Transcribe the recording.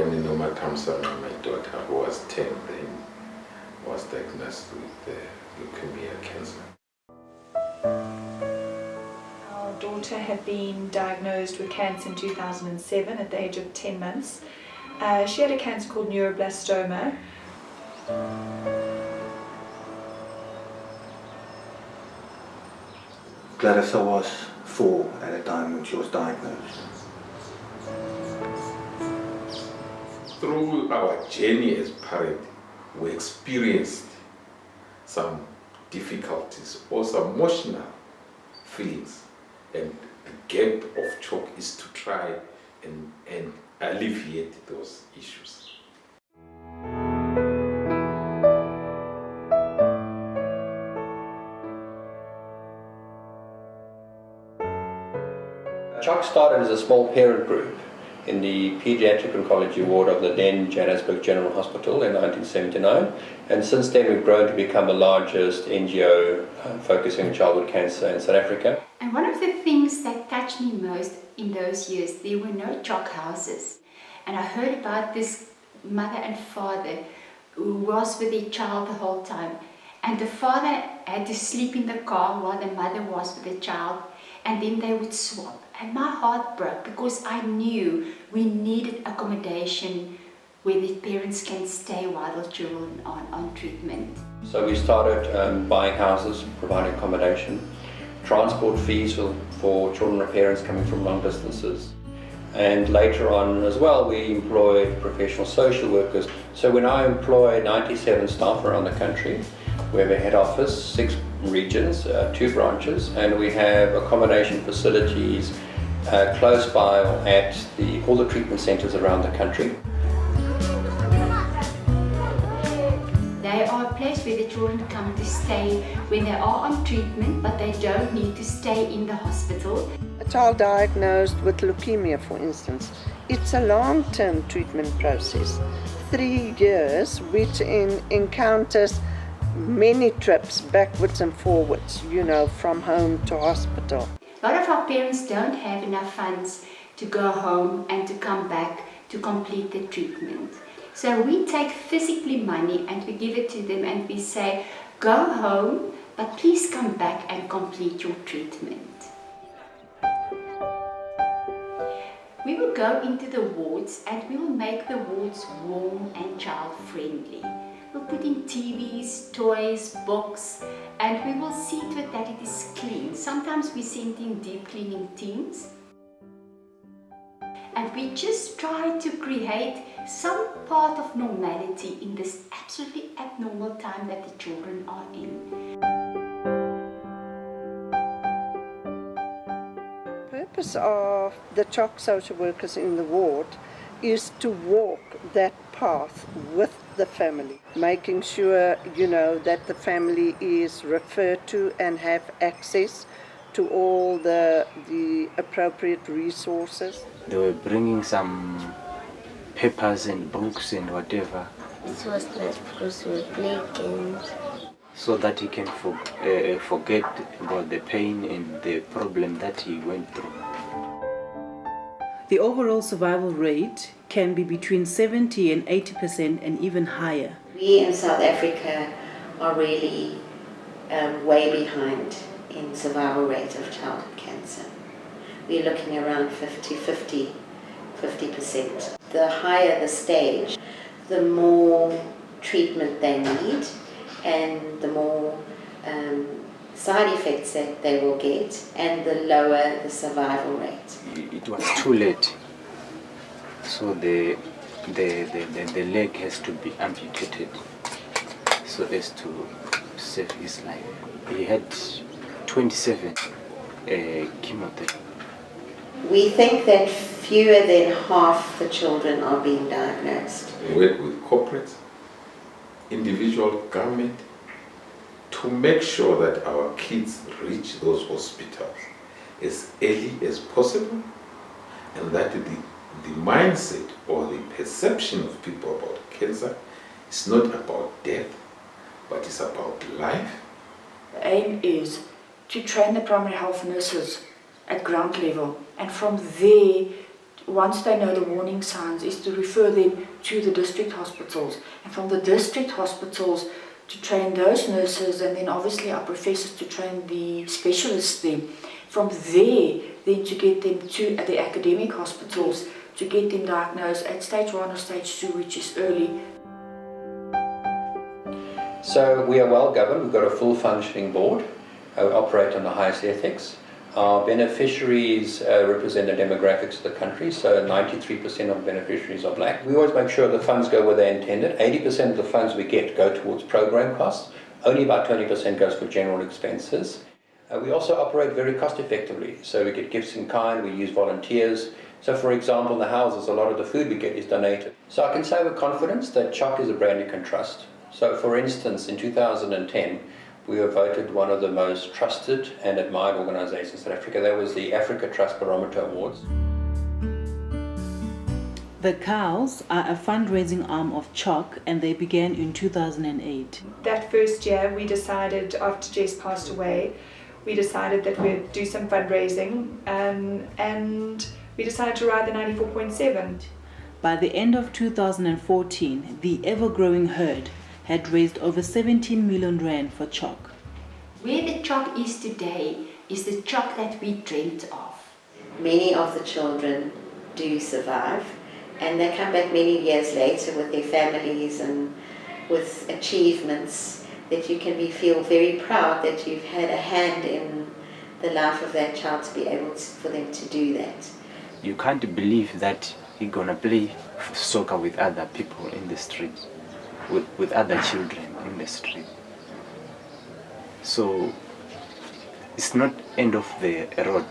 when Inoma comes around, my daughter, who was 10 then, was diagnosed with leukemia cancer. Our daughter had been diagnosed with cancer in 2007 at the age of 10 months. She had a cancer called neuroblastoma. Clarissa was 4 at the time when she was diagnosed. Through our journey as parents, we experienced some difficulties or some emotional feelings, and the gap of CHOC is to try and alleviate those issues. CHOC started as a small parent group in the Pediatric Oncology Ward of the then Johannesburg General Hospital in 1979, and since then we've grown to become the largest NGO focusing on childhood cancer in South Africa. And one of the things that touched me most in those years, there were no CHOC houses. And I heard about this mother and father who was with their child the whole time. And the father had to sleep in the car while the mother was with the child, and then they would swap. And my heart broke because I knew we needed accommodation where the parents can stay while the children are on treatment. So we started buying houses, providing accommodation, transport fees for children or parents coming from long distances. And later on as well, we employed professional social workers. So we now employ 97 staff around the country. We have a head office, 6 regions, 2 branches, and we have accommodation facilities close by at all the treatment centres around the country. They are a place where the children come to stay when they are on treatment, but they don't need to stay in the hospital. A child diagnosed with leukemia, for instance, it's a long-term treatment process, 3 years, which encounters many trips backwards and forwards, from home to hospital. A lot of our parents don't have enough funds to go home and to come back to complete the treatment. So we take physically money and we give it to them and we say, go home, but please come back and complete your treatment. We will go into the wards and we will make the wards warm and child-friendly. We'll put in TVs, toys, books, and we will see to it that it is clean. Sometimes we send in deep cleaning teams. And we just try to create some part of normality in this absolutely abnormal time that the children are in. The purpose of the CHOC social workers in the ward is to walk that path with the family, making sure, that the family is referred to and have access to all the appropriate resources. They were bringing some papers and books and whatever. It was nice because we play games. So that he can forget about the pain and the problem that he went through. The overall survival rate can be between 70 and 80% and even higher. We in South Africa are really way behind in survival rate of childhood cancer. We're looking around 50%. The higher the stage, the more treatment they need and the more side effects that they will get, and the lower the survival rate. It was too late, so the leg has to be amputated so as to save his life. He had 27 chemotherapy. We think that fewer than half the children are being diagnosed. We work with corporate, individual, government, to make sure that our kids reach those hospitals as early as possible, and that the mindset or the perception of people about cancer is not about death, but it's about life. The aim is to train the primary health nurses at ground level, and from there once they know the warning signs, is to refer them to the district hospitals, and from the district hospitals to train those nurses, and then obviously our professors to train the specialists there. From there, then to get them to the academic hospitals to get them diagnosed at stage 1 or stage 2, which is early. So we are well governed. We've got a full functioning board. We operate on the highest ethics. Our beneficiaries represent the demographics of the country, so 93% of beneficiaries are black. We always make sure the funds go where they're intended. 80% of the funds we get go towards program costs. Only about 20% goes for general expenses. We also operate very cost effectively, so we get gifts in kind, we use volunteers. So for example, in the houses, a lot of the food we get is donated. So I can say with confidence that CHOC is a brand you can trust. So for instance, in 2010, we were voted one of the most trusted and admired organizations in South Africa. That was the Africa Trust Barometer Awards. The cows are a fundraising arm of CHOC, and they began in 2008. That first year we decided, after Jess passed away, we decided that we'd do some fundraising, and we decided to ride the 94.7. By the end of 2014, the ever-growing herd had raised over 17 million rand for CHOC. Where the CHOC is today is the CHOC that we dreamt of. Many of the children do survive, and they come back many years later with their families and with achievements that you can feel very proud that you've had a hand in the life of that child to be able for them to do that. You can't believe that you're gonna play soccer with other people in the street, with other children in the street. So it's not end of the road.